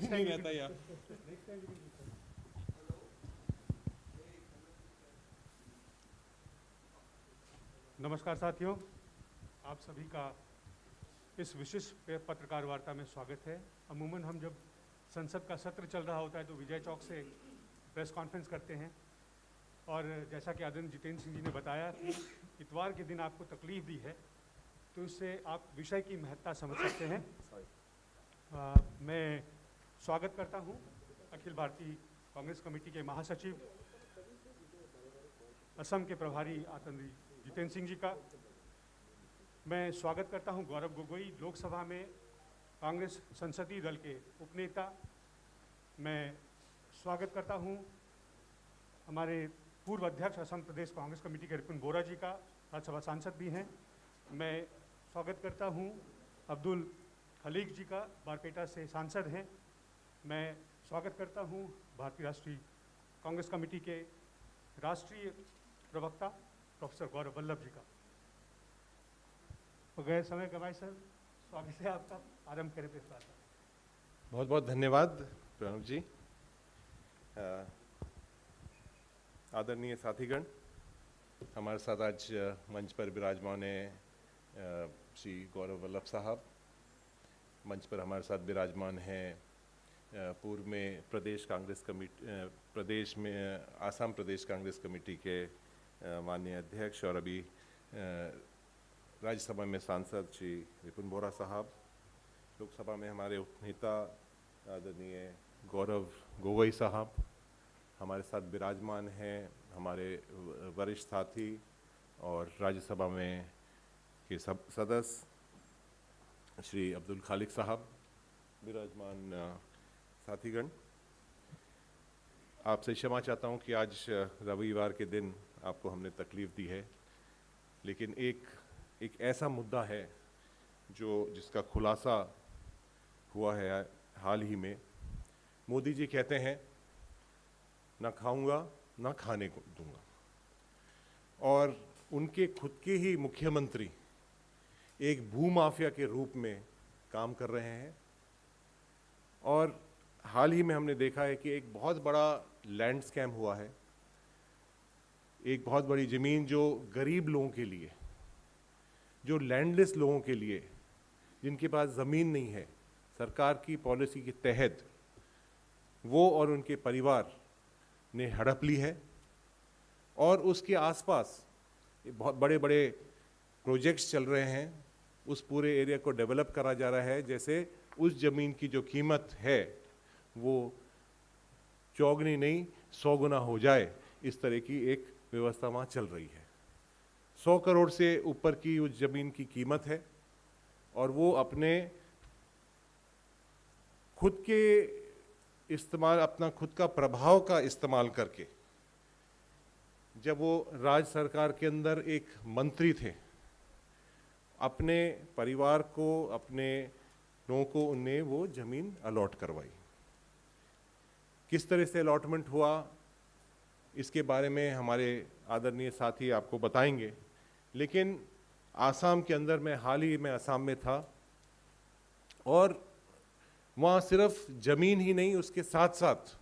नहीं आता यार। नमस्कार साथियों, आप सभी का इस विशेष पत्रकार वार्ता में स्वागत है। अमूमन हम जब संसद का सत्र चल रहा होता है तो विजय चौक से प्रेस कॉन्फ्रेंस करते हैं, और जैसा कि आदरणीय जितेंद्र सिंह जी ने बताया कि इतवार के दिन आपको तकलीफ दी है, तो इससे आप विषय की महत्ता समझ सकते हैं। मैं स्वागत करता हूं अखिल भारतीय कांग्रेस कमेटी के महासचिव, असम के प्रभारी आदरणीय जितेंद्र सिंह जी का। मैं स्वागत करता हूं गौरव गोगोई, लोकसभा में कांग्रेस संसदीय दल के उपनेता। मैं स्वागत करता हूं हमारे पूर्व अध्यक्ष असम प्रदेश कांग्रेस कमेटी के रिपुन बोरा जी का, राज्यसभा सांसद भी हैं। मैं स्वागत करता हूं अब्दुल खलीक जी का, बारपेटा से सांसद हैं। मैं स्वागत करता हूं भारतीय राष्ट्रीय कांग्रेस कमेटी के राष्ट्रीय प्रवक्ता प्रोफेसर गौरव वल्लभ जी का। बगैर समय गवाए सर, स्वागत है आपका। आरंभ करें प्रेस वार्ता। बहुत बहुत धन्यवाद प्रणव जी। आदरणीय साथीगण, हमारे साथ आज मंच पर विराजमान है श्री गौरव वल्लभ साहब। मंच पर हमारे साथ विराजमान हैं पूर्व में प्रदेश कांग्रेस कमेटी, प्रदेश में आसाम प्रदेश कांग्रेस कमेटी के माननीय अध्यक्ष और अभी राज्यसभा में सांसद श्री रिपुन बोरा साहब। लोकसभा में हमारे उपनेता आदरणीय गौरव गोगोई साहब हमारे साथ विराजमान हैं। हमारे वरिष्ठ साथी और राज्यसभा में के सब सदस्य श्री अब्दुल खालिक साहब, विराजमान साथीगण। आपसे क्षमा चाहता हूं कि आज रविवार के दिन आपको हमने तकलीफ दी है, लेकिन एक ऐसा मुद्दा है जिसका खुलासा हुआ है हाल ही में। मोदी जी कहते हैं ना खाऊंगा ना खाने को दूंगा, और उनके खुद के ही मुख्यमंत्री एक भूमाफिया के रूप में काम कर रहे हैं। और हाल ही में हमने देखा है कि एक बहुत बड़ा लैंड स्कैम हुआ है। एक बहुत बड़ी ज़मीन जो गरीब लोगों के लिए, जो लैंडलेस लोगों के लिए, जिनके पास ज़मीन नहीं है, सरकार की पॉलिसी के तहत वो और उनके परिवार ने हड़प ली है। और उसके आसपास बहुत बड़े बड़े प्रोजेक्ट्स चल रहे हैं। उस पूरे एरिया को डेवलप करा जा रहा है, जैसे उस ज़मीन की जो कीमत है वो चौगुनी नहीं 100 गुना हो जाए, इस तरह की एक व्यवस्था वहाँ चल रही है। 100 करोड़ से ऊपर की उस ज़मीन की कीमत है, और वो अपने खुद के इस्तेमाल, अपना खुद का प्रभाव का इस्तेमाल करके, जब वो राज्य सरकार के अंदर एक मंत्री थे, अपने परिवार को, अपने लोगों को उन्हें वो ज़मीन अलॉट करवाई। किस तरह से अलॉटमेंट हुआ, इसके बारे में हमारे आदरणीय साथी आपको बताएंगे। लेकिन आसाम के अंदर, मैं हाल ही में आसाम में था, और वहाँ सिर्फ ज़मीन ही नहीं, उसके साथ साथ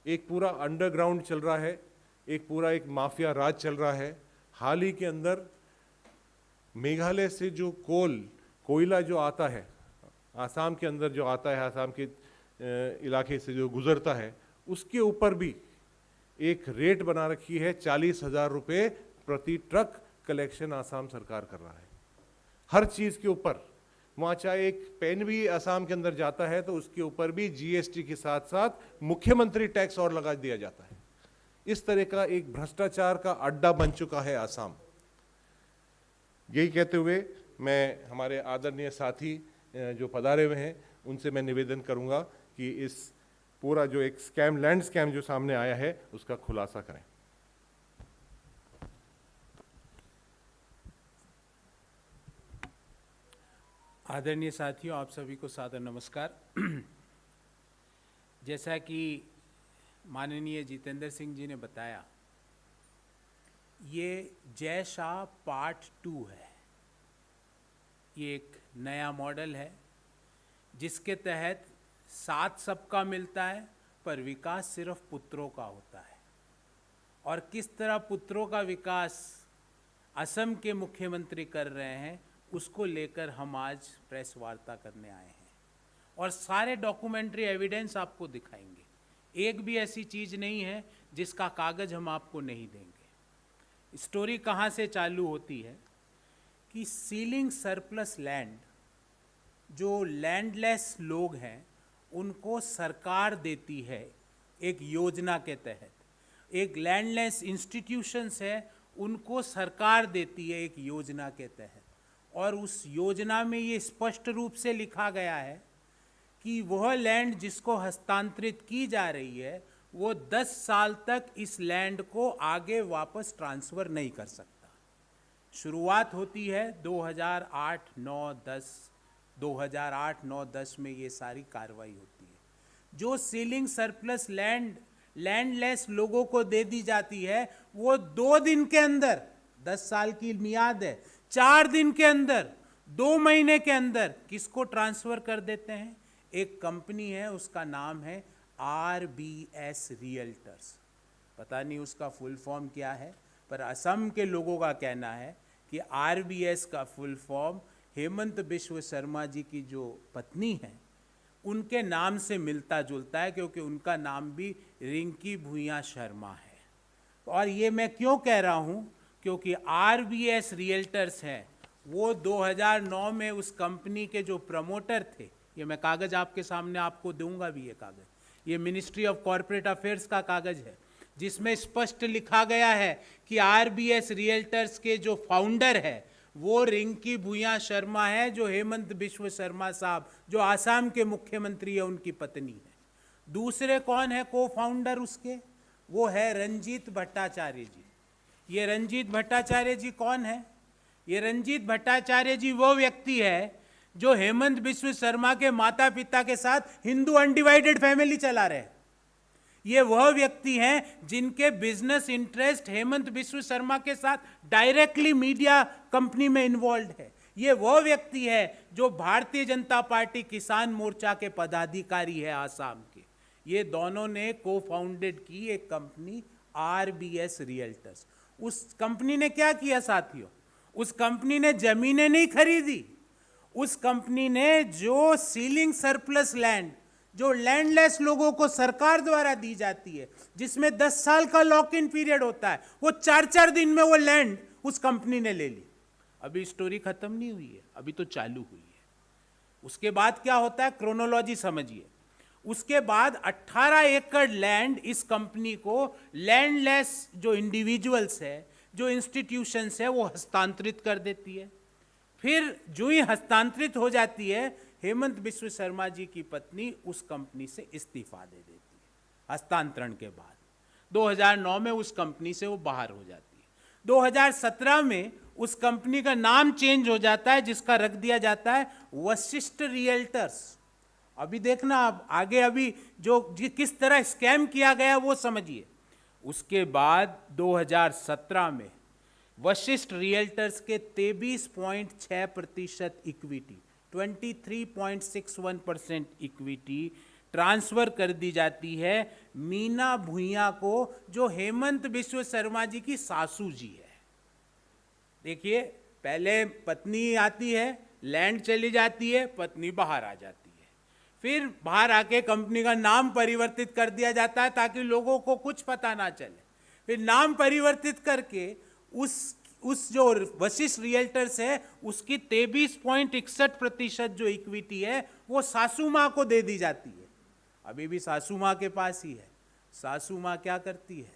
एक पूरा अंडरग्राउंड चल रहा है, एक माफिया राज चल रहा है। हाल ही के अंदर मेघालय से जो कोयला जो आता है, आसाम के अंदर जो आता है, आसाम के इलाके से जो गुजरता है, उसके ऊपर भी एक रेट बना रखी है। 40,000 रुपये प्रति ट्रक कलेक्शन आसाम सरकार कर रहा है, हर चीज़ के ऊपर। वहाँ चाहे एक पेन भी आसाम के अंदर जाता है तो उसके ऊपर भी जीएसटी के साथ साथ मुख्यमंत्री टैक्स और लगा दिया जाता है। इस तरह का एक भ्रष्टाचार का अड्डा बन चुका है आसाम। यही कहते हुए मैं हमारे आदरणीय साथी जो पधारे हुए हैं उनसे मैं निवेदन करूंगा कि इस पूरा जो एक स्कैम, लैंड स्कैम जो सामने आया है, उसका खुलासा करें। आदरणीय साथियों, आप सभी को सादर नमस्कार। जैसा कि माननीय जितेंद्र सिंह जी ने बताया, ये जय शाह पार्ट 2 है। ये एक नया मॉडल है जिसके तहत साथ सबका मिलता है पर विकास सिर्फ पुत्रों का होता है। और किस तरह पुत्रों का विकास असम के मुख्यमंत्री कर रहे हैं, उसको लेकर हम आज प्रेस वार्ता करने आए हैं और सारे डॉक्यूमेंट्री एविडेंस आपको दिखाएंगे। एक भी ऐसी चीज़ नहीं है जिसका कागज हम आपको नहीं देंगे। स्टोरी कहाँ से चालू होती है कि सीलिंग सरप्लस लैंड, जो लैंडलेस लोग हैं उनको सरकार देती है एक योजना के तहत। एक लैंडलेस इंस्टीट्यूशंस है उनको सरकार देती है एक योजना के तहत, और उस योजना में ये स्पष्ट रूप से लिखा गया है कि वह लैंड जिसको हस्तांतरित की जा रही है वो 10 साल तक इस लैंड को आगे वापस ट्रांसफ़र नहीं कर सकता। शुरुआत होती है 2008-9-10 में ये सारी कार्रवाई होती है। जो सीलिंग सरप्लस लैंडलेस लोगों को दे दी जाती है वो 2 दिन के अंदर, 10 साल की मियाद है, 4 दिन के अंदर, 2 महीने के अंदर किसको ट्रांसफ़र कर देते हैं? एक कंपनी है, उसका नाम है RBS रियल्टर्स। पता नहीं उसका फुल फॉर्म क्या है, पर असम के लोगों का कहना है कि RBS का फुल फॉर्म हेमंत बिश्व शर्मा जी की जो पत्नी है उनके नाम से मिलता जुलता है, क्योंकि उनका नाम भी रिंकी भूया शर्मा है। और ये मैं क्यों कह रहा हूँ, क्योंकि RBS रियल्टर्स हैं वो 2009 में उस कंपनी के जो प्रमोटर थे, ये मैं कागज़ आपके सामने आपको दूंगा भी, ये कागज़ ये मिनिस्ट्री ऑफ कॉरपोरेट अफेयर्स का कागज़ है जिसमें स्पष्ट लिखा गया है कि RBS रियल्टर्स के जो फाउंडर है वो रिंकी भूया शर्मा है, जो हेमंत बिश्व शर्मा साहब जो आसाम के मुख्यमंत्री है उनकी पत्नी है। दूसरे कौन है को फाउंडर उसके? वो है रंजीत भट्टाचार्य जी। ये रंजीत भट्टाचार्य जी कौन है? ये रंजीत भट्टाचार्य जी वो व्यक्ति है जो हेमंत बिश्व शर्मा के माता पिता के साथ हिंदू अनडिवाइडेड फैमिली चला रहे हैं। ये वह व्यक्ति हैं जिनके बिजनेस इंटरेस्ट हेमंत बिश्व शर्मा के साथ डायरेक्टली मीडिया कंपनी में इन्वॉल्व है। ये वह व्यक्ति है जो भारतीय जनता पार्टी किसान मोर्चा के पदाधिकारी है आसाम के। ये दोनों ने को फाउंडेड की एक कंपनी RBS रियल्टर्स। उस कंपनी ने क्या किया साथियों? उस कंपनी ने जमीनें नहीं खरीदी, उस कंपनी ने जो सीलिंग सरप्लस लैंड, जो लैंडलेस लोगों को सरकार द्वारा दी जाती है, जिसमें 10 साल का लॉक इन पीरियड होता है, वो 4-4 दिन में वो लैंड उस कंपनी ने ले ली। अभी स्टोरी खत्म नहीं हुई है, अभी तो चालू हुई है। उसके बाद क्या होता है, क्रोनोलॉजी समझिए। उसके बाद 18 एकड़ लैंड इस कंपनी को लैंडलेस जो इंडिविजुअल्स है, जो इंस्टीट्यूशंस है, वो हस्तांतरित कर देती है। फिर जो ही हस्तांतरित हो जाती है, हेमंत बिश्व शर्मा जी की पत्नी उस कंपनी से इस्तीफा दे देती है। हस्तांतरण के बाद 2009 में उस कंपनी से वो बाहर हो जाती है। 2017 में उस कंपनी का नाम चेंज हो जाता है, जिसका रख दिया जाता है वशिष्ठ रियल्टर्स। अभी देखना आप आगे, अभी जो किस तरह स्कैम किया गया वो समझिए। उसके बाद 2017 में वशिष्ठ रियल्टर्स के 23.6% इक्विटी, 23.61% इक्विटी ट्रांसफर कर दी जाती है मीना भूया को, जो हेमंत बिश्व शर्मा जी की सासू जी है। देखिए, पहले पत्नी आती है, लैंड चली जाती है, पत्नी बाहर आ जाती है, फिर बाहर आके कंपनी का नाम परिवर्तित कर दिया जाता है ताकि लोगों को कुछ पता ना चले। फिर नाम परिवर्तित करके उस जो वशिष्ठ रियल्टर्स है उसकी 23.61% जो इक्विटी है वो सासू माँ को दे दी जाती है। अभी भी सासू माँ के पास ही है। सासू माँ क्या करती है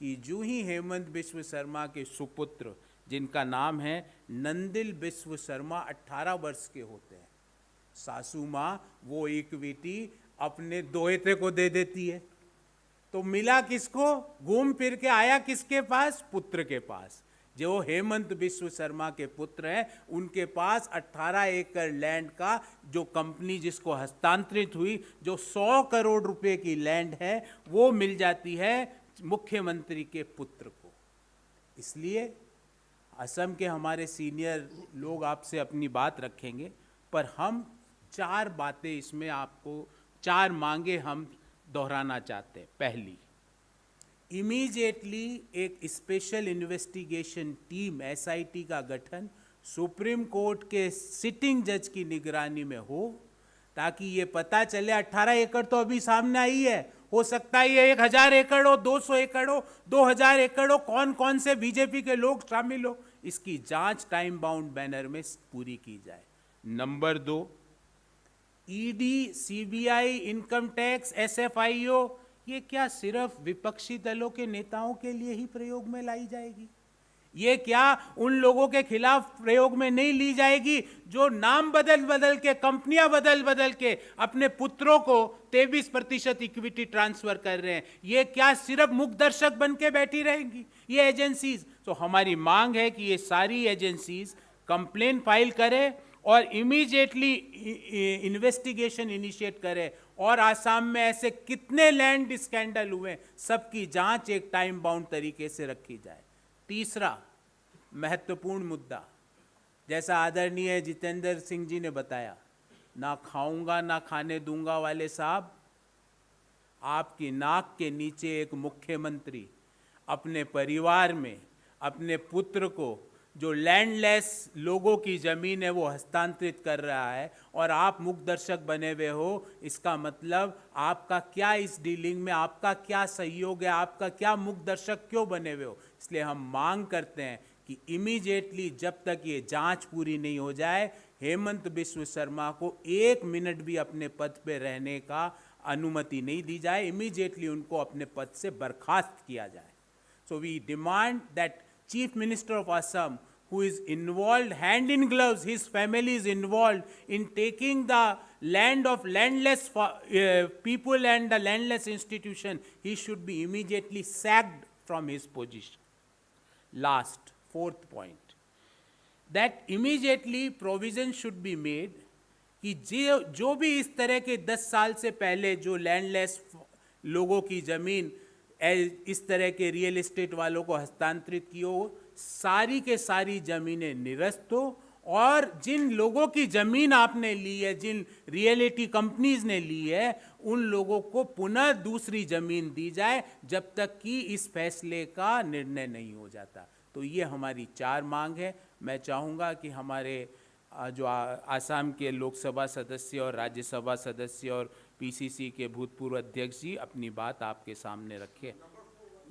कि जो ही हेमंत बिश्व शर्मा के सुपुत्र, जिनका नाम है नंदिल बिश्व शर्मा, 18 वर्ष के होते हैं, सासू माँ वो इक्विटी अपने दोहते को दे देती है। तो मिला किसको? घूम फिर के आया किसके पास? पुत्र के पास। जो हेमंत बिश्व शर्मा के पुत्र हैं उनके पास 18 एकड़ लैंड का जो कंपनी जिसको हस्तांतरित हुई, जो 100 करोड़ रुपए की लैंड है, वो मिल जाती है मुख्यमंत्री के पुत्र को। इसलिए असम के हमारे सीनियर लोग आपसे अपनी बात रखेंगे, पर हम 4 बातें इसमें आपको 4 मांगे हम दोहराना चाहते हैं। पहली, इमीडिएटली एक स्पेशल इन्वेस्टिगेशन टीम SIT का गठन सुप्रीम कोर्ट के सिटिंग जज की निगरानी में हो, ताकि ये पता चले 18 एकड़ तो अभी सामने आई है, हो सकता है ये 1000 एकड़ हो, 200 एकड़ हो, 2000 एकड़ हो, कौन कौन से बीजेपी के लोग शामिल हो, इसकी जांच टाइम बाउंड बैनर में पूरी की जाए। Number 2, ED, CBI, income tax, SFIO, ये क्या सिर्फ विपक्षी दलों के नेताओं के लिए ही प्रयोग में लाई जाएगी? ये क्या उन लोगों के खिलाफ प्रयोग में नहीं ली जाएगी जो नाम बदल बदल के, कंपनियां बदल बदल के अपने पुत्रों को 23% इक्विटी ट्रांसफर कर रहे हैं? ये क्या सिर्फ मुखदर्शक बन के बैठी रहेंगी ये एजेंसीज? तो हमारी मांग है कि ये सारी एजेंसीज कंप्लेन फाइल करें और इमीडिएटली इन्वेस्टिगेशन इनिशिएट करें, और आसाम में ऐसे कितने लैंड स्कैंडल हुए सबकी जांच एक टाइम बाउंड तरीके से रखी जाए। तीसरा महत्वपूर्ण मुद्दा, जैसा आदरणीय जितेंद्र सिंह जी ने बताया, ना खाऊंगा ना खाने दूंगा वाले साहब, आपकी नाक के नीचे एक मुख्यमंत्री अपने परिवार में अपने पुत्र को जो लैंडलेस लोगों की ज़मीन है वो हस्तांतरित कर रहा है और आप मुखदर्शक बने हुए हो, इसका मतलब आपका क्या इस डीलिंग में, आपका क्या सहयोग है, आपका क्या मुखदर्शक क्यों बने हुए हो? इसलिए हम मांग करते हैं कि इमीडिएटली जब तक ये जांच पूरी नहीं हो जाए, हेमंत बिस्व शर्मा को 1 मिनट भी अपने पद पे रहने का अनुमति नहीं दी जाए, इमीडिएटली उनको अपने पद से बर्खास्त किया जाए। So we demand that Chief Minister of Assam, who is involved hand in gloves, his family is involved in taking the land of landless people and the landless institution, he should be immediately sacked from his position. Last, 4th point, that immediately provision should be made कि जो भी इस तरह के 10 साल से पहले जो लैंडलेस लोगों की ज़मीन इस तरह के रियल एस्टेट वालों को हस्तांतरित की हो, सारी के सारी ज़मीनें निरस्त हो, और जिन लोगों की ज़मीन आपने ली है, जिन रियलिटी कंपनीज ने ली है, उन लोगों को पुनः दूसरी ज़मीन दी जाए जब तक कि इस फैसले का निर्णय नहीं हो जाता। तो ये हमारी 4 मांग है। मैं चाहूँगा कि हमारे जो आसाम के लोकसभा सदस्य और राज्यसभा सदस्य और PCC के भूतपूर्व अध्यक्ष जी अपनी बात आपके सामने रखे।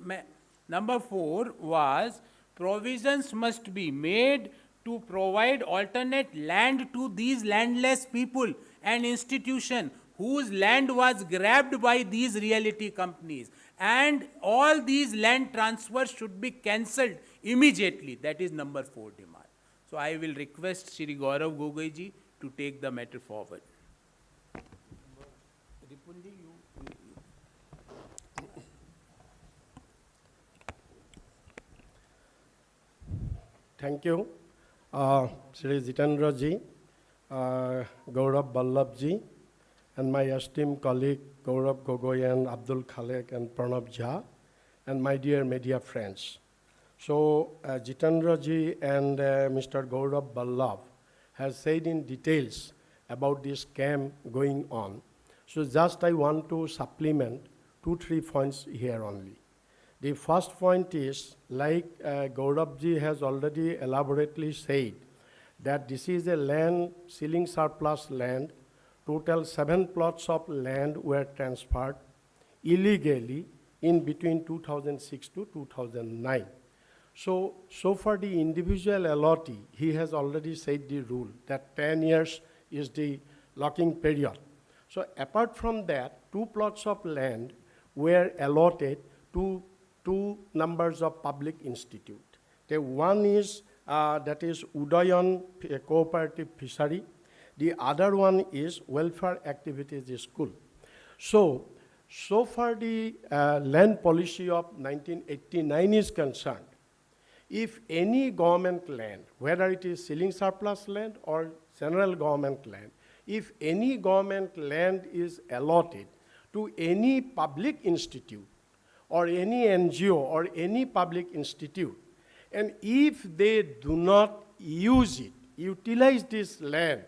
मैं number 4 was provisions must be made to provide alternate land to these landless people and institution whose land was grabbed by these realty companies, and all these land transfers should be cancelled immediately. That is number 4 demand. So I will request Shri Gaurav Gogoi ji to take the matter forward. Ripunji, Thank you, Shri Jitendra ji, Gaurav Ballabh ji, and my esteemed colleague Gaurav Gogoi and Abdul Khalik and Pranab Jha, and my dear media friends. So Jitendra ji and Mr. Gaurav Ballabh has said in details about this scam going on. So just I want to supplement 2-3 points here only. The first point is, like Gaurav ji has already elaborately said, that this is a land, ceiling surplus land. Total 7 plots of land were transferred illegally in between 2006 to 2009. So for the individual allottee, he has already said the rule that 10 years is the locking period. So apart from that, 2 plots of land were allotted to 2 numbers of public institute. The one is, that is Udayan Cooperative Fishery. The other one is Welfare Activities School. So far the land policy of 1989 is concerned, if any government land, whether it is ceiling surplus land or general government land, if any government land is allotted to any public institute or any NGO or any public institute, and if they do not use it, utilize this land,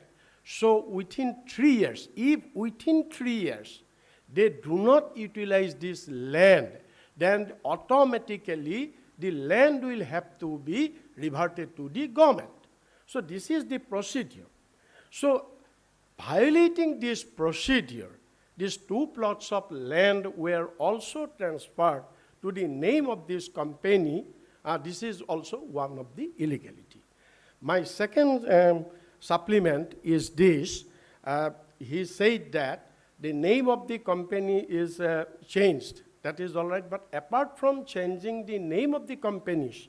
So within 3 years, if within 3 years they do not utilize this land, then automatically the land will have to be reverted to the government. So this is the procedure. So violating this procedure, these 2 plots of land were also transferred to the name of this company. This is also one of the illegality. My second supplement is this. He said that the name of the company is changed. That is all right, but apart from changing the name of the companies,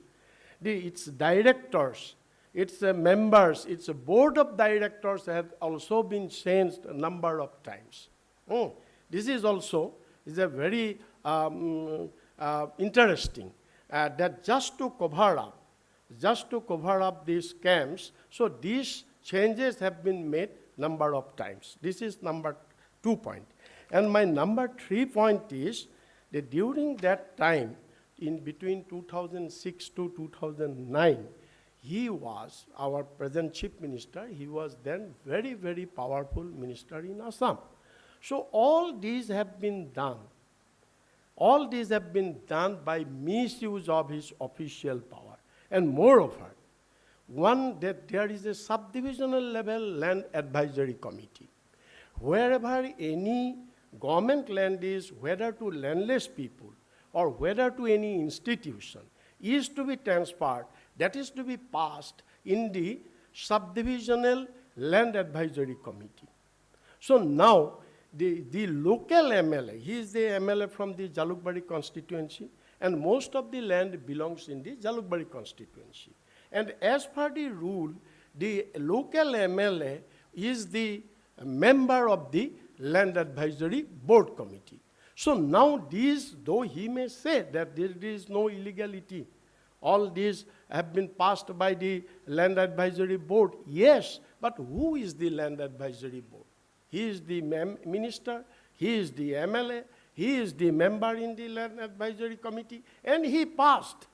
its directors, its members, its board of directors have also been changed a number of times. This is also a very interesting, that just to cover up these scams, so these changes have been made number of times. This is number 2 point. And my number 3 point is that during that time, in between 2006 to 2009, he was our present chief minister. He was then very, very powerful minister in Assam. So all these have been done. All these have been done by misuse of his official power. And moreover, one, that there is a subdivisional level land advisory committee. Wherever any government land is, whether to landless people or whether to any institution, is to be transferred, that is to be passed in the subdivisional land advisory committee. So now, the local MLA, he is the MLA from the Jalukbari constituency, and most of the land belongs in the Jalukbari constituency. And as per the rule, the local MLA is the member of the Land Advisory Board Committee. So now these, though he may say that there is no illegality, all these have been passed by the Land Advisory Board, yes, but who is the Land Advisory Board? He is the minister, he is the MLA, he is the member in the Land Advisory Committee, and he passed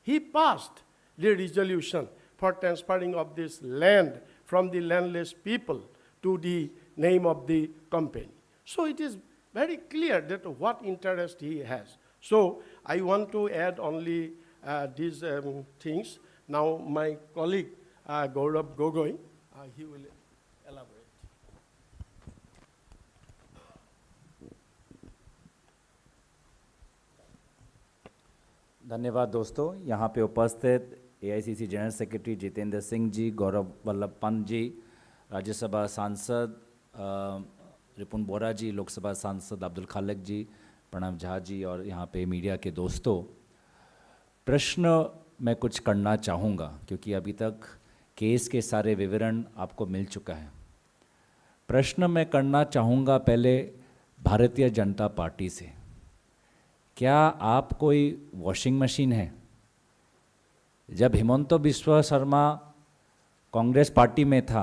the resolution for transferring of this land from the landless people to the name of the company. So it is very clear that what interest he has. So I want to add only these things. Now my colleague Gaurav Gogoi, he will elaborate. धन्यवाद दोस्तों। यहाँ पे उपस्थित AICC general secretary Jitendra Singh ji, Gaurav Vallabh Pant ji, Rajya सांसद रिपुन बोरा जी, लोकसभा सांसद अब्दुल खालेक जी, प्रणव झा जी और यहाँ पे मीडिया के दोस्तों, प्रश्न मैं कुछ करना चाहूँगा क्योंकि अभी तक केस के सारे विवरण आपको मिल चुका है। प्रश्न मैं करना चाहूँगा पहले भारतीय जनता पार्टी से, क्या आप कोई वॉशिंग मशीन है? जब हिमंत बिस्वा शर्मा कांग्रेस पार्टी में था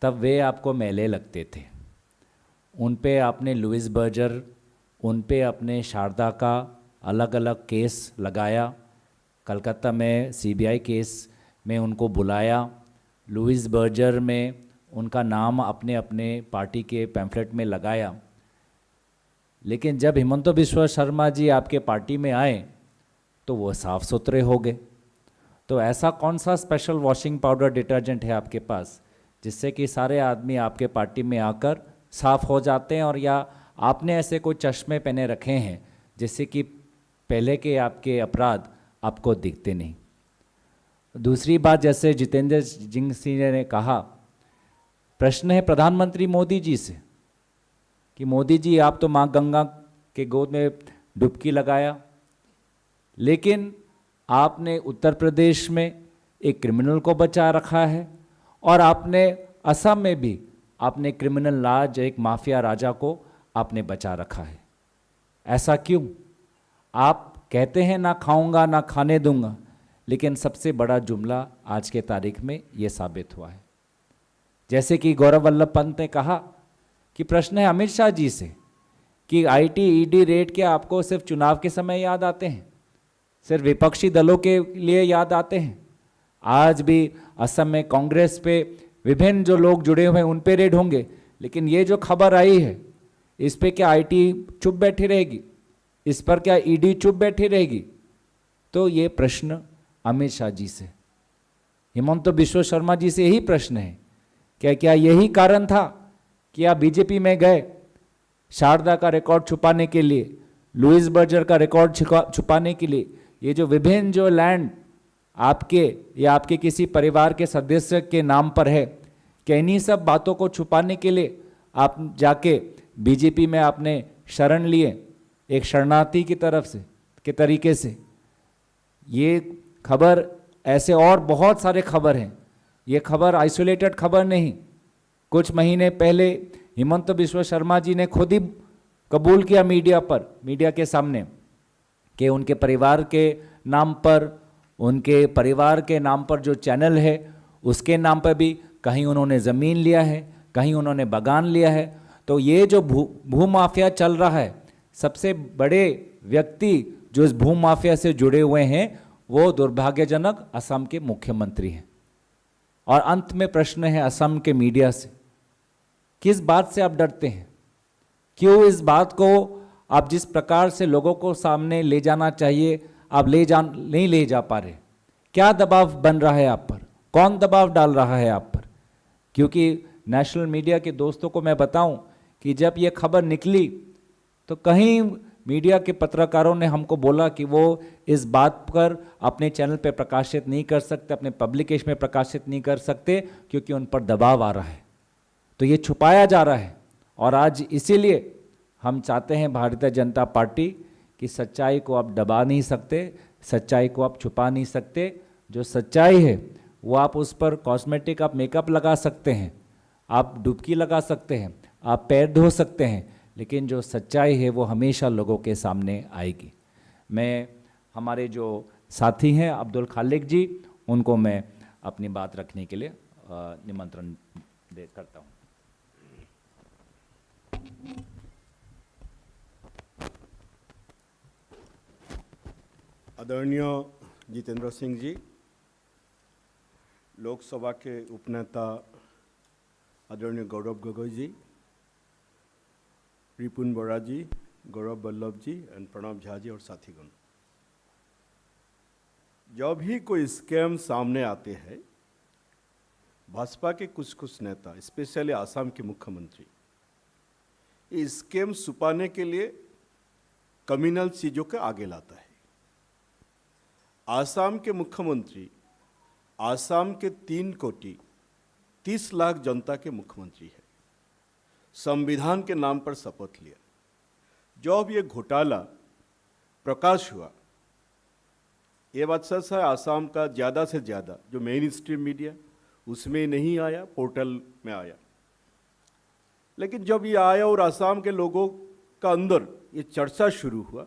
तब वे आपको मैले लगते थे, उन पे आपने लुइस बर्जर, उन पे अपने शारदा का अलग अलग केस लगाया, कलकत्ता में CBI केस में उनको बुलाया, लुइस बर्जर में उनका नाम अपने अपने पार्टी के पैम्फलेट में लगाया। लेकिन जब हिमंत बिस्वा शर्मा जी आपके पार्टी में आए तो वो साफ़ सुथरे हो गए। तो ऐसा कौन सा स्पेशल वॉशिंग पाउडर डिटर्जेंट है आपके पास जिससे कि सारे आदमी आपके पार्टी में आकर साफ़ हो जाते हैं, और या आपने ऐसे कोई चश्मे पहने रखे हैं जिससे कि पहले के आपके अपराध आपको दिखते नहीं? दूसरी बात, जैसे जितेंद्र सिंह ने कहा, प्रश्न है प्रधानमंत्री मोदी जी से कि मोदी जी आप तो माँ गंगा के गोद में डुबकी लगाया, लेकिन आपने उत्तर प्रदेश में एक क्रिमिनल को बचा रखा है और आपने असम में भी आपने क्रिमिनल राज, एक माफिया राजा को आपने बचा रखा है। ऐसा क्यों? आप कहते हैं ना खाऊंगा ना खाने दूंगा, लेकिन सबसे बड़ा जुमला आज के तारीख में ये साबित हुआ है। जैसे कि गौरव वल्लभ पंत ने कहा कि प्रश्न है अमित शाह जी से कि IT ED रेड क्या आपको सिर्फ चुनाव के समय याद आते हैं, सिर्फ विपक्षी दलों के लिए याद आते हैं? आज भी असम में कांग्रेस पे विभिन्न जो लोग जुड़े हुए हैं उन पे रेड होंगे, लेकिन ये जो खबर आई है इस पे क्या आईटी चुप बैठी रहेगी? इस पर क्या ईडी चुप बैठी रहेगी? तो ये प्रश्न अमित शाह जी से, हिमंत बिश्व शर्मा जी से यही प्रश्न है, क्या यही कारण था कि आप बीजेपी में गए शारदा का रिकॉर्ड छुपाने के लिए, लुइस बर्जर का रिकॉर्ड छुपाने के लिए? ये जो विभिन्न जो लैंड आपके या आपके किसी परिवार के सदस्य के नाम पर है, क्या इन्हीं सब बातों को छुपाने के लिए आप जाके बीजेपी में आपने शरण लिए एक शरणार्थी की तरफ से के तरीके से? ये खबर, ऐसे और बहुत सारे खबर हैं, ये खबर आइसोलेटेड खबर नहीं। कुछ महीने पहले हिमंत बिश्व शर्मा जी ने खुद ही कबूल किया मीडिया पर, मीडिया के सामने, कि उनके परिवार के नाम पर, उनके परिवार के नाम पर जो चैनल है उसके नाम पर भी कहीं उन्होंने ज़मीन लिया है, कहीं उन्होंने बागान लिया है। तो ये जो भू माफिया चल रहा है, सबसे बड़े व्यक्ति जो इस भू माफिया से जुड़े हुए हैं वो दुर्भाग्यजनक असम के मुख्यमंत्री हैं। और अंत में प्रश्न है असम के मीडिया से, किस बात से आप डरते हैं? क्यों इस बात को आप जिस प्रकार से लोगों को सामने ले जाना चाहिए आप नहीं ले जा पा रहे? क्या दबाव बन रहा है आप पर? कौन दबाव डाल रहा है आप पर? क्योंकि नेशनल मीडिया के दोस्तों को मैं बताऊं कि जब ये खबर निकली तो कहीं मीडिया के पत्रकारों ने हमको बोला कि वो इस बात पर अपने चैनल पे प्रकाशित नहीं कर सकते, अपने पब्लिकेशन में प्रकाशित नहीं कर सकते, क्योंकि उन पर दबाव आ रहा है। तो ये छुपाया जा रहा है। और आज इसीलिए हम चाहते हैं भारतीय जनता पार्टी कि सच्चाई को आप दबा नहीं सकते, सच्चाई को आप छुपा नहीं सकते। जो सच्चाई है वो आप उस पर कॉस्मेटिक, आप मेकअप लगा सकते हैं, आप डुबकी लगा सकते हैं, आप पैर धो सकते हैं, लेकिन जो सच्चाई है वो हमेशा लोगों के सामने आएगी। मैं हमारे जो साथी हैं अब्दुल खालिक जी, उनको मैं अपनी बात रखने के लिए निमंत्रण करता हूँ। आदरणीय जितेंद्र सिंह जी, लोकसभा के उपनेता आदरणीय गौरव गोगोई जी, रिपुन बोरा जी, गौरव वल्लभ जी एंड प्रणव झा जी और साथीगण, जब भी कोई स्कैम सामने आते हैं, भाजपा के कुछ नेता, स्पेशली आसाम के मुख्यमंत्री, इस स्कैम छुपाने के लिए कम्युनल चीजों के आगे लाता है। आसाम के मुख्यमंत्री आसाम के 3 कोटी 30 लाख जनता के मुख्यमंत्री है, संविधान के नाम पर शपथ लिया। जब ये घोटाला प्रकाश हुआ, ये बात सच है, आसाम का ज़्यादा से ज़्यादा जो मेन स्ट्रीम मीडिया उसमें नहीं आया, पोर्टल में आया। लेकिन जब ये आया और आसाम के लोगों का अंदर ये चर्चा शुरू हुआ,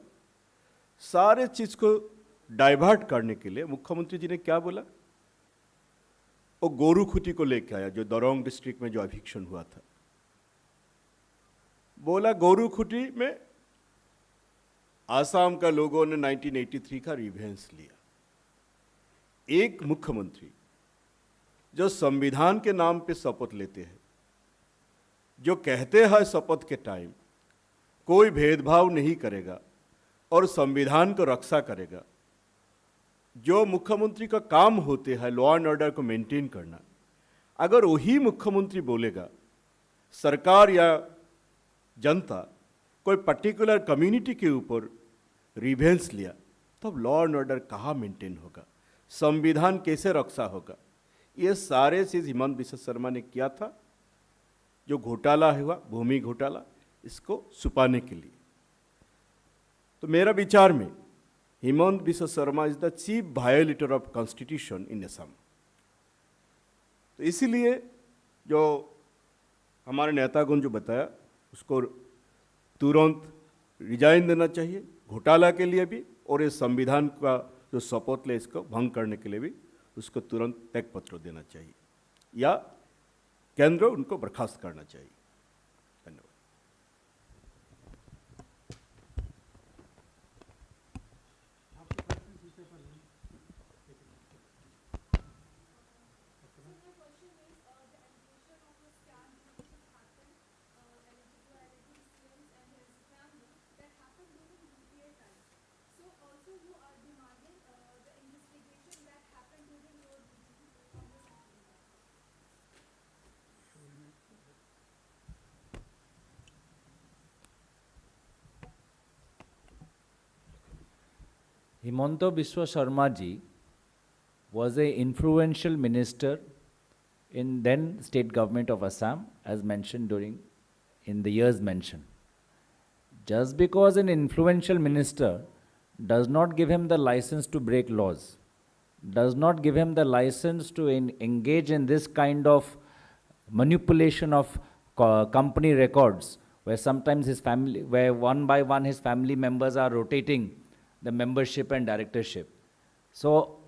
सारे चीज़ को डाइवर्ट करने के लिए मुख्यमंत्री जी ने क्या बोला? वो गोरू खुटी को लेके आया, जो दरोंग डिस्ट्रिक्ट में जो एविक्शन हुआ था। बोला गोरू खुटी में आसाम का लोगों ने 1983 का रिवेंज लिया। एक मुख्यमंत्री जो संविधान के नाम पे शपथ लेते हैं, जो कहते हैं शपथ के टाइम कोई भेदभाव नहीं करेगा और संविधान को रक्षा करेगा, जो मुख्यमंत्री का काम होते हैं लॉ एंड ऑर्डर को मेंटेन करना, अगर वही मुख्यमंत्री बोलेगा सरकार या जनता कोई पर्टिकुलर कम्युनिटी के ऊपर रिवेंज लिया, तब लॉ एंड ऑर्डर कहाँ मेंटेन होगा, संविधान कैसे रक्षा होगा? ये सारे चीज़ हिमंत बिश्व शर्मा ने किया था। जो घोटाला हुआ, भूमि घोटाला, इसको छुपाने के लिए। तो मेरा विचार में Himanta Biswa Sarma is the chief violator of constitution in Assam. तो इसीलिए जो हमारे नेतागण जो बताया, उसको तुरंत रिजाइन देना चाहिए, घोटाला के लिए भी, और इस संविधान का जो शपथ ले इसको भंग करने के लिए भी उसको तुरंत त्यागपत्र देना चाहिए या केंद्र उनको बर्खास्त करना चाहिए। धन्यवाद। Himanta Biswa Sharma ji was a influential minister in then state government of Assam, as mentioned in the years mentioned. Just because an influential minister does not give him the license to break laws, does not give him the license to engage in this kind of manipulation of company records, where sometimes his family, where one by one his family members are rotating the membership and directorship. So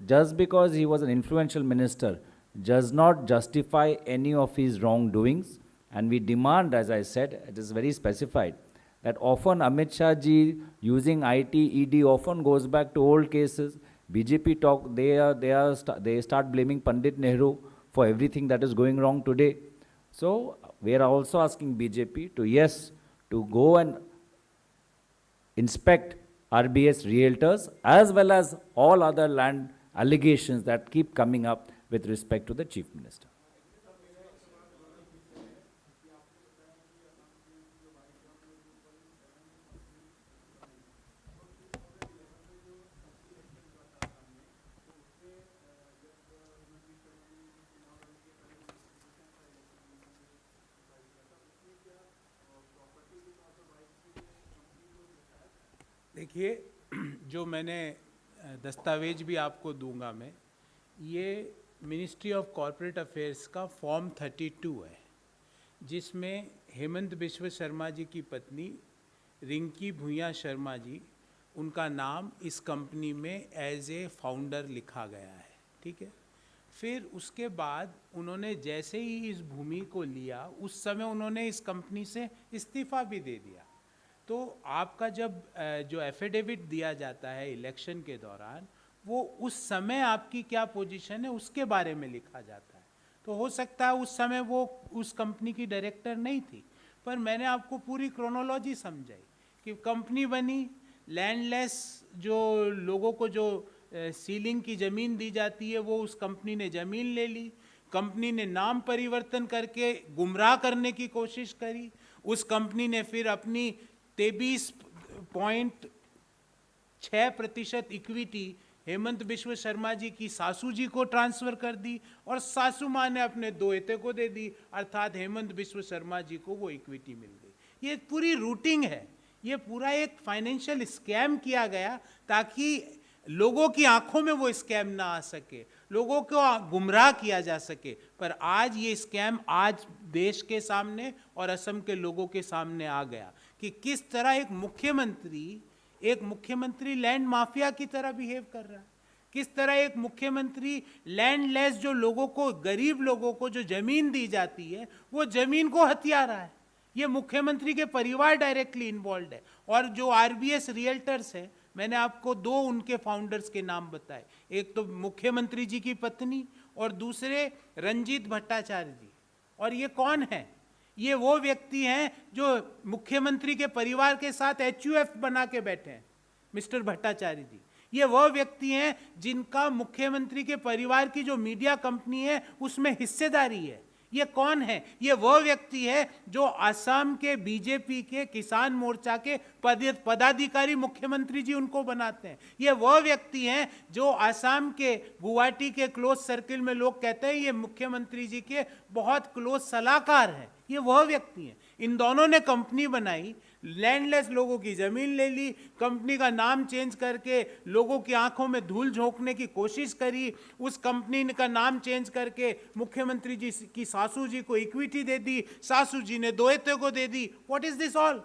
just because he was an influential minister does not justify any of his wrongdoings. And we demand, as I said, it is very specified, that often Amit Shah ji using IT, ED often goes back to old cases. BJP talk, they start blaming Pandit Nehru for everything that is going wrong today. So we are also asking BJP to go and inspect RBS realtors as well as all other land allegations that keep coming up with respect to the Chief Minister. देखिए, जो मैंने दस्तावेज भी आपको दूंगा मैं, ये ministry of corporate affairs का फॉर्म 32 है, जिसमें हेमंत बिश्व शर्मा जी की पत्नी रिंकी भूया शर्मा जी, उनका नाम इस कंपनी में एज ए फाउंडर लिखा गया है, ठीक है। फिर उसके बाद उन्होंने जैसे ही इस भूमि को लिया, उस समय उन्होंने इस कंपनी से इस्तीफ़ा भी दे दिया। तो आपका जब जो एफिडेविट दिया जाता है इलेक्शन के दौरान, वो उस समय आपकी क्या पोजीशन है उसके बारे में लिखा जाता है। तो हो सकता है उस समय वो उस कंपनी की डायरेक्टर नहीं थी, पर मैंने आपको पूरी क्रोनोलॉजी समझाई कि कंपनी बनी, लैंडलेस जो लोगों को जो सीलिंग की ज़मीन दी जाती है वो उस कंपनी ने ज़मीन ले ली, कंपनी ने नाम परिवर्तन करके गुमराह करने की कोशिश करी, उस कंपनी ने फिर अपनी 23.6% इक्विटी हेमंत बिश्व शर्मा जी की सासू जी को ट्रांसफ़र कर दी और सासू माँ ने अपने दोहते को दे दी, अर्थात हेमंत बिश्व शर्मा जी को वो इक्विटी मिल गई। ये पूरी रूटिंग है, ये पूरा एक फाइनेंशियल स्कैम किया गया ताकि लोगों की आंखों में वो स्कैम ना आ सके, लोगों को गुमराह किया जा सके। पर आज ये स्कैम आज देश के सामने और असम के लोगों के सामने आ गया कि किस तरह एक मुख्यमंत्री लैंड माफिया की तरह बिहेव कर रहा है, किस तरह एक मुख्यमंत्री लैंडलेस जो लोगों को, गरीब लोगों को जो जमीन दी जाती है वो जमीन को हथिया रहा है। ये मुख्यमंत्री के परिवार डायरेक्टली इन्वॉल्व है। और जो आरबीएस रियल्टर्स हैं, मैंने आपको 2 उनके फाउंडर्स के नाम बताए, एक तो मुख्यमंत्री जी की पत्नी और दूसरे रंजीत भट्टाचार्य जी। और ये कौन है? ये वो व्यक्ति हैं जो मुख्यमंत्री के परिवार के साथ HUF बना के बैठे हैं, मिस्टर भट्टाचार्य जी। ये वो व्यक्ति हैं जिनका मुख्यमंत्री के परिवार की जो मीडिया कंपनी है उसमें हिस्सेदारी है। ये कौन है? ये वो व्यक्ति है जो असम के बीजेपी के किसान मोर्चा के पदाधिकारी मुख्यमंत्री जी उनको बनाते हैं। ये वो व्यक्ति हैं जो असम के गुवाहाटी के क्लोज सर्किल में लोग कहते हैं ये मुख्यमंत्री जी के बहुत क्लोज सलाहकार हैं। ये वह व्यक्ति हैं। इन दोनों ने कंपनी बनाई, लैंडलेस लोगों की जमीन ले ली, कंपनी का नाम चेंज करके लोगों की आंखों में धूल झोंकने की कोशिश करी, उस कंपनी का नाम चेंज करके मुख्यमंत्री जी की सासू जी को इक्विटी दे दी, सासू जी ने दोहते को दे दी। What is this all?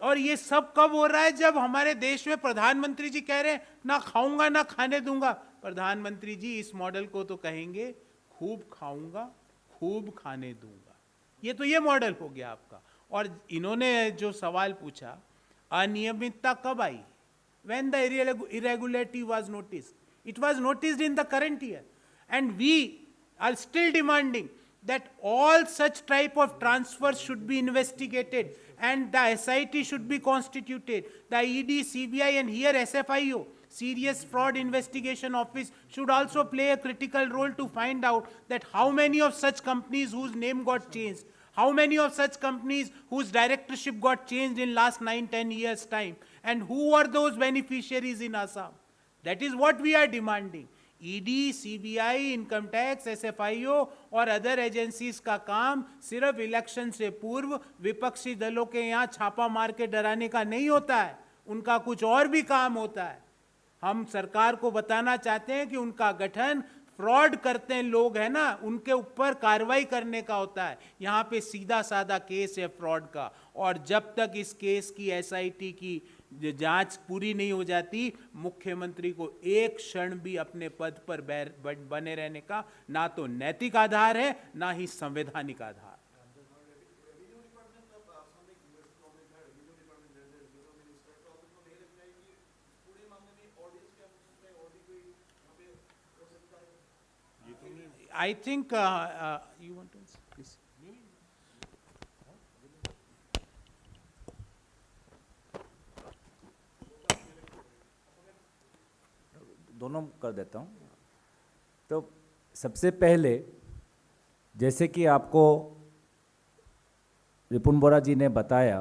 और ये सब कब हो रहा है? जब हमारे देश में प्रधानमंत्री जी कह रहे हैं ना खाऊंगा ना खाने दूंगा। प्रधानमंत्री जी इस मॉडल को तो कहेंगे खूब खाऊंगा खूब खाने दूंगा। ये मॉडल हो गया आपका। और इन्होंने जो सवाल पूछा, अनियमितता कब आई? When the irregularity was noticed, it was noticed in the current year, and we are still demanding that all such type of transfers should be investigated and the SIT should be constituted. The ED, CBI, and here SFIO, Serious Fraud Investigation Office, should also play a critical role to find out that how many of such companies whose name got changed, how many of such companies whose directorship got changed in last 9-10 years time, And who are those beneficiaries in Assam? That is what we are demanding. ED, CBI, income tax, SFIO और other agencies का काम सिर्फ election से पूर्व विपक्षी दलों के यहाँ छापा मार के डराने का नहीं होता है, उनका कुछ और भी काम होता है। हम सरकार को बताना चाहते हैं कि उनका गठन फ्रॉड करते हैं लोग है ना, उनके ऊपर कार्रवाई करने का होता है। यहाँ पे सीधा साधा केस है फ्रॉड का, और जब तक इस केस की एसआईटी की जांच पूरी नहीं हो जाती, मुख्यमंत्री को एक क्षण भी अपने पद पर बने रहने का ना तो नैतिक आधार है, ना ही संवैधानिक आधार। I think you want to answer, please. दोनों कर देता हूँ। तो सबसे पहले जैसे कि आपको रिपुन बोरा जी ने बताया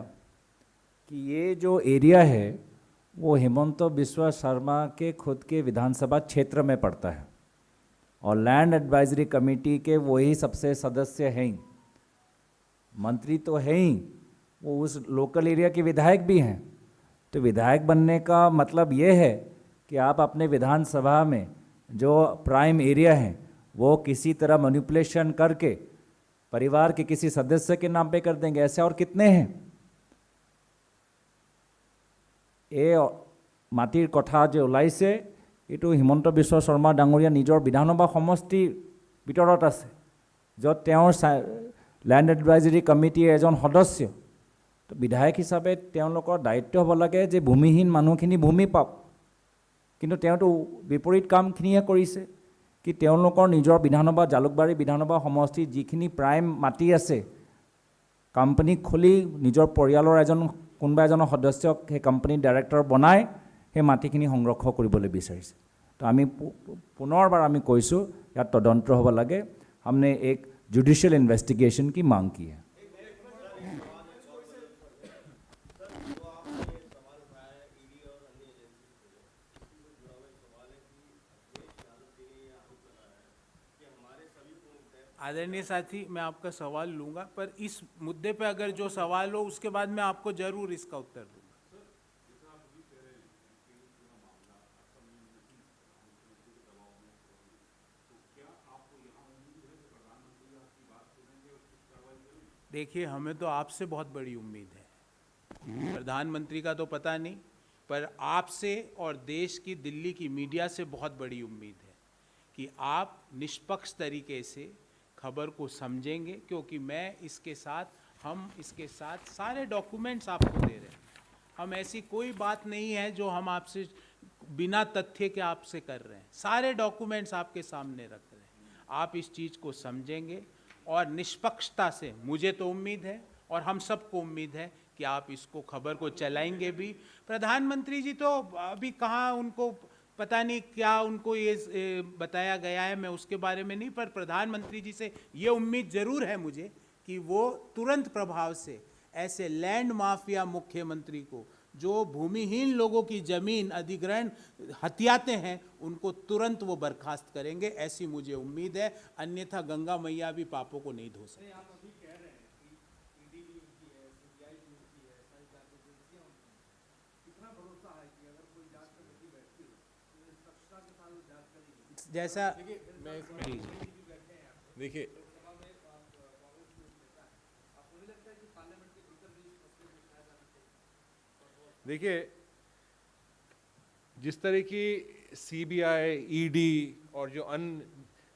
कि ये जो एरिया है वो हिमंत बिस्वा शर्मा के खुद के विधानसभा क्षेत्र में पड़ता है, और लैंड एडवाइजरी कमेटी के वही सबसे सदस्य हैं, मंत्री तो हैं ही, वो उस लोकल एरिया के विधायक भी हैं। तो विधायक बनने का मतलब ये है कि आप अपने विधानसभा में जो प्राइम एरिया है वो किसी तरह मैनिपुलेशन करके परिवार के किसी सदस्य के नाम पे कर देंगे। ऐसे और कितने हैं? ये माटिर कथा जो ओलाइसे এইটো হিমন্ত বিশ্ব শৰ্মা ডাঙৰীয়া নিজৰ বিধানসভা সমষ্টিৰ ভিতৰত আছে, য'ত তেওঁৰ ল্যান্ড এডভাইজৰী কমিটিৰ এজন সদস্য। তো বিধায়ক হিচাপে তেওঁলোকৰ দায়িত্ব হ'ব লাগে যে ভূমিহীন মানুহখিনি ভূমি পাওক, কিন্তু তেওঁতো বিপৰীত কামখিনিহে কৰিছে কি তেওঁলোকৰ নিজৰ বিধানসভা জালুকবাৰী বিধানসভা সমষ্টিৰ যিখিনি প্ৰাইম মাটি আছে, কোম্পানী খুলি নিজৰ পৰিয়ালৰ কোনোবা এজনৰ সদস্যক সেই কোম্পানীৰ ডাইৰেক্টৰ বনাই সেই মাটিখিনি সংৰক্ষণ কৰিবলৈ বিচাৰিছে। তো আমি পুনৰবাৰ আমি কৈছোঁ ইয়াত তদন্ত হ'ব লাগে। हमने एक जुडिशियल इन्वेस्टिगेशन की मांग की है। आदरणीय साथी, मैं आपका सवाल लूंगा, पर इस मुद्दे पे अगर जो सवाल हो उसके बाद मैं आपको जरूर इसका उत्तर दूंगा। देखिए, हमें तो आपसे बहुत बड़ी उम्मीद है, प्रधानमंत्री का तो पता नहीं, पर आपसे और देश की दिल्ली की मीडिया से बहुत बड़ी उम्मीद है कि आप निष्पक्ष तरीके से खबर को समझेंगे, क्योंकि हम इसके साथ सारे डॉक्यूमेंट्स आपको दे रहे हैं। हम ऐसी कोई बात नहीं है जो हम आपसे बिना तथ्य के आपसे कर रहे हैं, सारे डॉक्यूमेंट्स आपके सामने रख रहे हैं। आप इस चीज़ को समझेंगे और निष्पक्षता से, मुझे तो उम्मीद है और हम सबको उम्मीद है कि आप इसको खबर को चलाएंगे भी। प्रधानमंत्री जी तो अभी कहाँ, उनको पता नहीं क्या उनको ये बताया गया है, मैं उसके बारे में नहीं, पर प्रधानमंत्री जी से ये उम्मीद ज़रूर है मुझे कि वो तुरंत प्रभाव से ऐसे लैंड माफिया मुख्यमंत्री को जो भूमिहीन लोगों की जमीन अधिग्रहण हथियाते हैं, उनको तुरंत वो बर्खास्त करेंगे, ऐसी मुझे उम्मीद है। अन्यथा गंगा मैया भी पापों को नहीं धो सकती। जैसा देखिए, जिस तरह की सीबीआई, ईडी और जो अन्य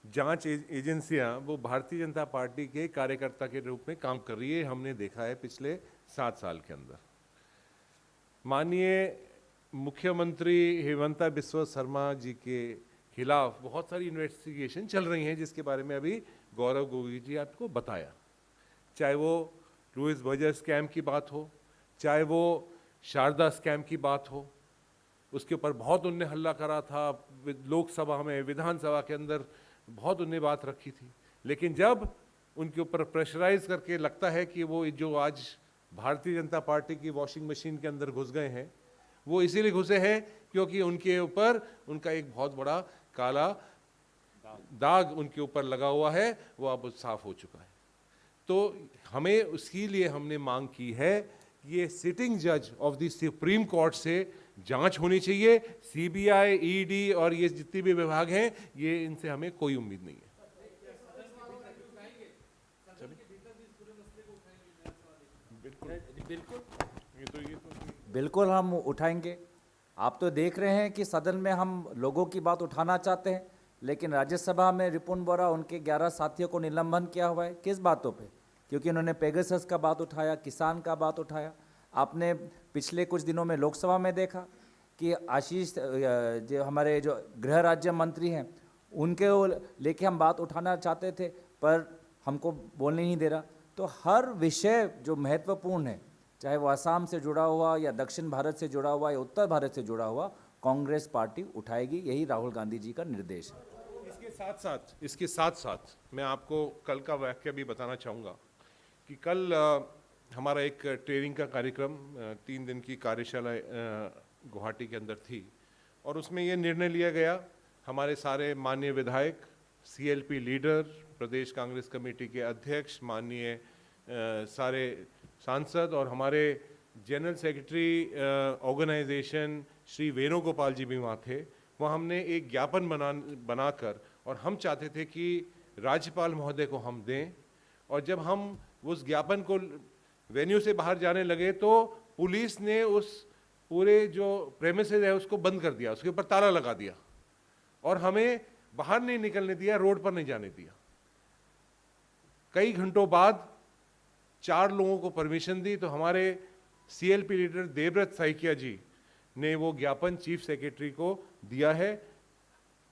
जांच एजेंसियां वो भारतीय जनता पार्टी के कार्यकर्ता के रूप में काम कर रही है, हमने देखा है पिछले 7 साल के अंदर। माननीय मुख्यमंत्री हिमंता बिस्वा शर्मा जी के खिलाफ बहुत सारी इन्वेस्टिगेशन चल रही हैं, जिसके बारे में अभी गौरव गोगोई जी आपको बताया। चाहे वो लुइस बर्जर स्कैम की बात हो, चाहे वो शारदा स्कैम की बात हो, उसके ऊपर बहुत उनने हल्ला करा था लोकसभा में, विधानसभा के अंदर बहुत उनने बात रखी थी। लेकिन जब उनके ऊपर प्रेशराइज करके लगता है कि वो जो आज भारतीय जनता पार्टी की वॉशिंग मशीन के अंदर घुस गए हैं, वो इसीलिए घुसे हैं क्योंकि उनके ऊपर उनका एक बहुत बड़ा काला दाग उनके ऊपर लगा हुआ है, वो अब साफ हो चुका है। तो हमें उसके लिए हमने मांग की है कि ये सिटिंग जज ऑफ द सुप्रीम कोर्ट से जांच होनी चाहिए। सीबीआई, ईडी और ये जितने भी विभाग हैं, ये इनसे हमें कोई उम्मीद नहीं है। बिल्कुल हम उठाएंगे। आप तो देख रहे हैं कि सदन में हम लोगों की बात उठाना चाहते हैं, लेकिन राज्यसभा में रिपुन बोरा उनके 11 साथियों को निलंबन किया हुआ है। किस बातों पे? क्योंकि उन्होंने पेगासस का बात उठाया, किसान का बात उठाया। आपने पिछले कुछ दिनों में लोकसभा में देखा कि आशीष जो हमारे जो गृह राज्य मंत्री हैं, उनके लेके हम बात उठाना चाहते थे, पर हमको बोलने नहीं दे रहा। तो हर विषय जो महत्वपूर्ण है, चाहे वो असम से जुड़ा हुआ या दक्षिण भारत से जुड़ा हुआ या उत्तर भारत से जुड़ा हुआ, कांग्रेस पार्टी उठाएगी। यही राहुल गांधी जी का निर्देश है। इसके साथ साथ मैं आपको कल का वाक्य भी बताना चाहूँगा कि कल हमारा एक ट्रेनिंग का कार्यक्रम 3 दिन की कार्यशाला गुवाहाटी के अंदर थी, और उसमें ये निर्णय लिया गया, हमारे सारे माननीय विधायक, सीएलपी लीडर, प्रदेश कांग्रेस कमेटी के अध्यक्ष, माननीय सारे सांसद और हमारे general secretary organisation Shri Venugopal ji भी वहाँ थे। वहाँ हमने एक ज्ञापन बनाकर, और हम चाहते थे कि राज्यपाल महोदय को हम दें, और जब हम उस ज्ञापन को वेन्यू से बाहर जाने लगे तो पुलिस ने उस पूरे जो प्रेमिसेस है उसको बंद कर दिया, उसके ऊपर ताला लगा दिया और हमें बाहर नहीं निकलने दिया, रोड पर नहीं जाने दिया। कई घंटों बाद 4 लोगों को परमिशन दी, तो हमारे सीएलपी लीडर देवव्रत सैकिया जी ने वो ज्ञापन चीफ सेक्रेटरी को दिया है।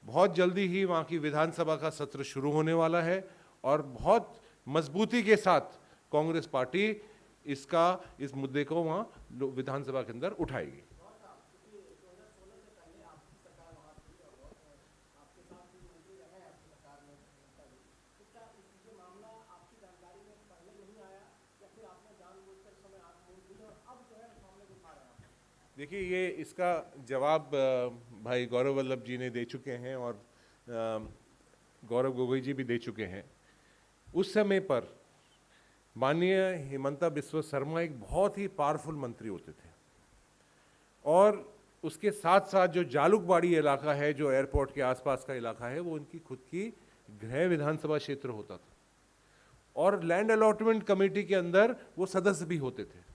बहुत जल्दी ही वहाँ की विधानसभा का सत्र शुरू होने वाला है और बहुत मजबूती के साथ कांग्रेस पार्टी इस मुद्दे को वहाँ विधानसभा के अंदर उठाएगी। देखिए, ये इसका जवाब भाई गौरव वल्लभ जी ने दे चुके हैं और गौरव गोगोई जी भी दे चुके हैं। उस समय पर माननीय हिमंता बिस्वा शर्मा एक बहुत ही पावरफुल मंत्री होते थे, और उसके साथ साथ जो जालुकबाड़ी इलाका है, जो एयरपोर्ट के आसपास का इलाका है, वो उनकी खुद की गृह विधानसभा क्षेत्र होता था, और लैंड अलॉटमेंट कमेटी के अंदर वो सदस्य भी होते थे।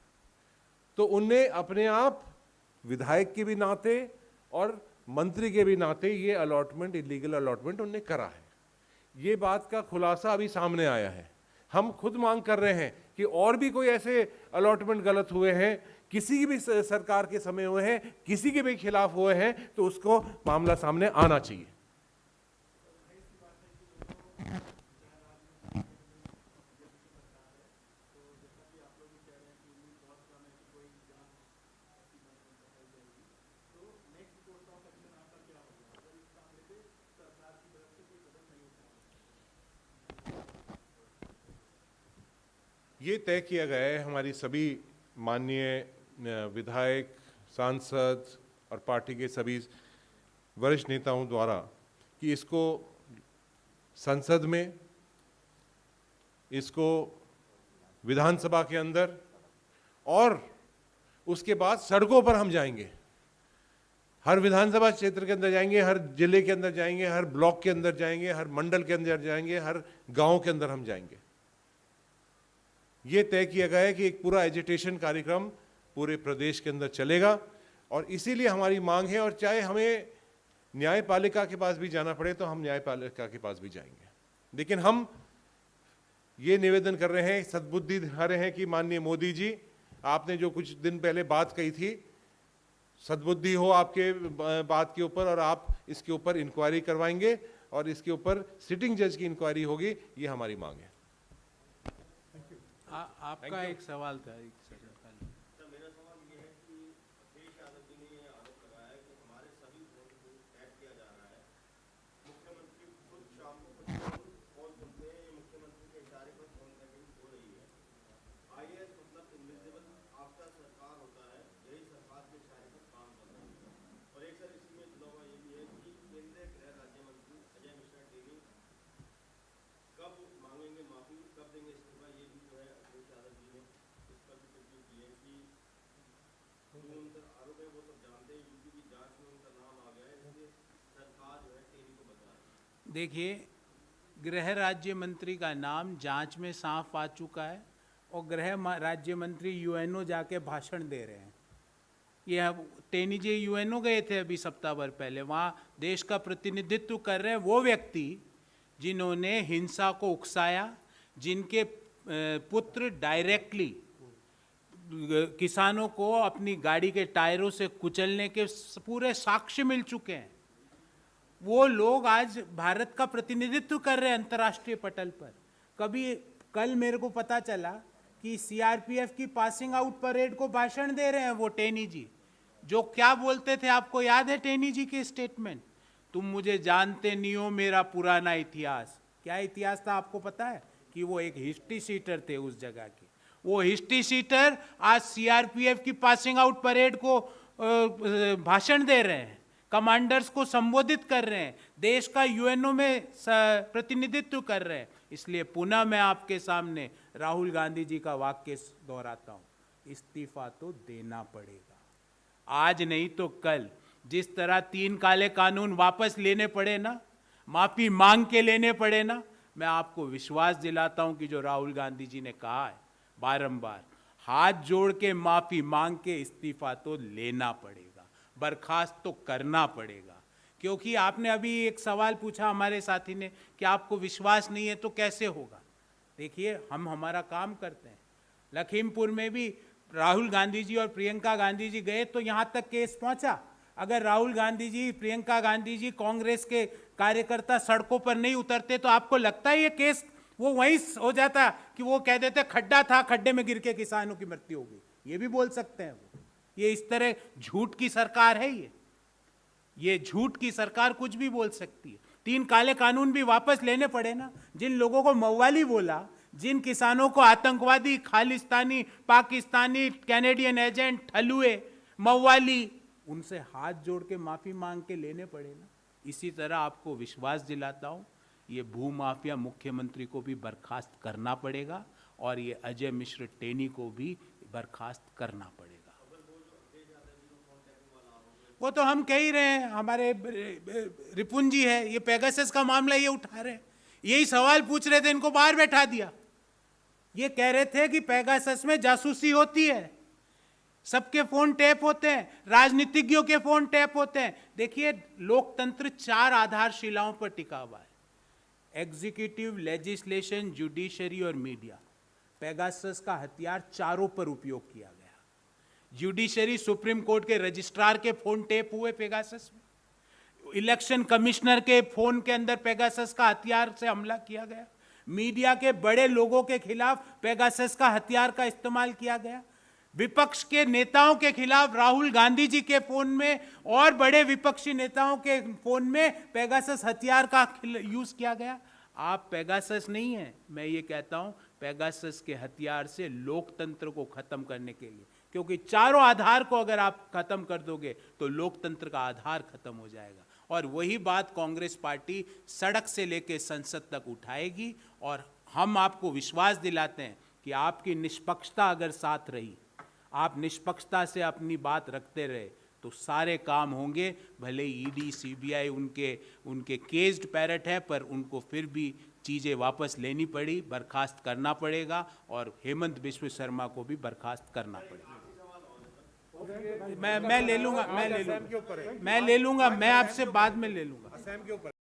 तो उनने अपने आप विधायक के भी नाते और मंत्री के भी नाते ये अलॉटमेंट, इलीगल अलॉटमेंट उनने करा है। ये बात का खुलासा अभी सामने आया है। हम खुद मांग कर रहे हैं कि और भी कोई ऐसे अलॉटमेंट गलत हुए हैं, किसी की भी सरकार के समय हुए हैं, किसी के भी खिलाफ हुए हैं, तो उसको मामला सामने आना चाहिए। ये तय किया गया है हमारी सभी माननीय विधायक, सांसद और पार्टी के सभी वरिष्ठ नेताओं द्वारा कि इसको संसद में, इसको विधानसभा के अंदर और उसके बाद सड़कों पर हम जाएंगे। हर विधानसभा क्षेत्र के अंदर जाएंगे, हर जिले के अंदर जाएंगे, हर ब्लॉक के अंदर जाएंगे, हर मंडल के अंदर जाएंगे, हर गांव के अंदर हम जाएंगे। ये तय किया गया है कि एक पूरा एजिटेशन कार्यक्रम पूरे प्रदेश के अंदर चलेगा, और इसीलिए हमारी मांग है, और चाहे हमें न्यायपालिका के पास भी जाना पड़े तो हम न्यायपालिका के पास भी जाएंगे। लेकिन हम ये निवेदन कर रहे हैं, सद्बुद्धि दिखा रहे हैं कि माननीय मोदी जी, आपने जो कुछ दिन पहले बात कही थी, सद्बुद्धि हो आपके बात के ऊपर, और आप इसके ऊपर इंक्वायरी करवाएंगे और इसके ऊपर सिटिंग जज की इंक्वायरी होगी, ये हमारी मांग है। आपका एक सवाल था, एक सेकंड पहले। मेरा सवाल ये है कि अखिलेश यादव जी ने ये आरोप लगाया है कि हमारे सभी वोट को टैप किया जा रहा है। मुख्यमंत्री खुद शाम को फोन सुनते हैं, ये मुख्यमंत्री के इशारे पर फोन टैपिंग हो रही है। आईएएस मतलब इनविजिबल आफ्टर सरकार होता है, यही सरकार के इशारे पर काम देखिए, गृह राज्य मंत्री का नाम जांच में साफ आ चुका है और राज्य मंत्री यूएनओ जाके भाषण दे रहे हैं। ये टेनी जी यूएनओ गए थे अभी सप्ताह भर पहले, वहाँ देश का प्रतिनिधित्व कर रहे हैं वो व्यक्ति जिन्होंने हिंसा को उकसाया, जिनके पुत्र डायरेक्टली किसानों को अपनी गाड़ी के टायरों से कुचलने के पूरे साक्ष्य मिल चुके हैं। वो लोग आज भारत का प्रतिनिधित्व कर रहे हैं अंतर्राष्ट्रीय पटल पर। कल मेरे को पता चला कि सीआरपीएफ की पासिंग आउट परेड को भाषण दे रहे हैं वो टेनी जी। जो क्या बोलते थे आपको याद है टेनी जी के स्टेटमेंट? तुम मुझे जानते नहीं हो, मेरा पुराना इतिहास। क्या इतिहास था आपको पता है? कि वो एक हिस्ट्री शीटर थे उस जगह के। वो हिस्ट्री शीटर आज सीआरपीएफ की पासिंग आउट परेड को भाषण दे रहे हैं, कमांडर्स को संबोधित कर रहे हैं, देश का यूएनओ में प्रतिनिधित्व कर रहे हैं। इसलिए पुनः मैं आपके सामने राहुल गांधी जी का वाक्य दोहराता हूं, इस्तीफा तो देना पड़ेगा, आज नहीं तो कल। जिस तरह 3 काले कानून वापस लेने पड़े ना, माफी मांग के लेने पड़े ना, मैं आपको विश्वास दिलाता हूं कि जो राहुल गांधी जी ने कहा है बारंबार, हाथ जोड़ के माफी मांग के इस्तीफा तो लेना पड़ेगा, बर्खास्त तो करना पड़ेगा। क्योंकि आपने अभी एक सवाल पूछा हमारे साथी ने कि आपको विश्वास नहीं है तो कैसे होगा। देखिए, हम हमारा काम करते हैं। लखीमपुर में भी राहुल गांधी जी और प्रियंका गांधी जी गए तो यहाँ तक केस पहुंचा। अगर राहुल गांधी जी, प्रियंका गांधी जी, कांग्रेस के कार्यकर्ता सड़कों पर नहीं उतरते तो आपको लगता है ये केस वो वहीं हो जाता कि वो कह देते खड्डा था, खड्डे में गिर के किसानों की मृत्यु हो गई? ये भी बोल सकते हैं वो। ये इस तरह झूठ की सरकार है। ये झूठ की सरकार कुछ भी बोल सकती है। 3 काले कानून भी वापस लेने पड़े ना। जिन लोगों को मव्वाली बोला, जिन किसानों को आतंकवादी, खालिस्तानी, पाकिस्तानी, कैनेडियन एजेंट, ठलुए, मव्वाली, उनसे हाथ जोड़ के माफी मांग के लेने पड़े ना। इसी तरह आपको विश्वास दिलाता हूं, ये भूमाफिया मुख्यमंत्री को भी बर्खास्त करना पड़ेगा और ये अजय मिश्र टेनी को भी बर्खास्त करना पड़ेगा। वो तो हम कह ही रहे हैं, हमारे रिपुन जी है, ये पेगासस का मामला ये उठा रहे हैं, यही सवाल पूछ रहे थे, इनको बाहर बैठा दिया। ये कह रहे थे कि पेगासस में जासूसी होती है, सबके फोन टैप होते हैं, राजनीतिज्ञों के फोन टैप होते हैं। देखिए, लोकतंत्र 4 आधारशिलाओं पर टिका हुआ है, एग्जीक्यूटिव, लेजिस्लेशन, जुडिशरी और मीडिया। पेगासस का हथियार चारों पर उपयोग किया गया। जुडिशरी, सुप्रीम कोर्ट के रजिस्ट्रार के फोन टेप हुए पेगासस में। इलेक्शन कमिश्नर के फोन के अंदर पेगासस का हथियार से हमला किया गया। मीडिया के बड़े लोगों के खिलाफ पेगासस का हथियार का इस्तेमाल किया गया। विपक्ष के नेताओं के खिलाफ राहुल गांधी जी के फोन में और बड़े विपक्षी नेताओं के फोन में पेगासस हथियार का यूज किया गया। आप पेगासस नहीं है, मैं ये कहता हूं पेगासस के हथियार से लोकतंत्र को खत्म करने के लिए, क्योंकि चारों आधार को अगर आप खत्म कर दोगे तो लोकतंत्र का आधार खत्म हो जाएगा। और वही बात कांग्रेस पार्टी सड़क से लेकर संसद तक उठाएगी। और हम आपको विश्वास दिलाते हैं कि आपकी निष्पक्षता अगर साथ रही, आप निष्पक्षता से अपनी बात रखते रहे, तो सारे काम होंगे। भले ईडी, सीबीआई उनके केस्ड पैरट है, पर उनको फिर भी चीज़ें वापस लेनी पड़ी, बर्खास्त करना पड़ेगा और हेमंत बिश्व शर्मा को भी बर्खास्त करना पड़ेगा। मैं ले लूंगा, मैं आपसे बाद में ले लूंगा।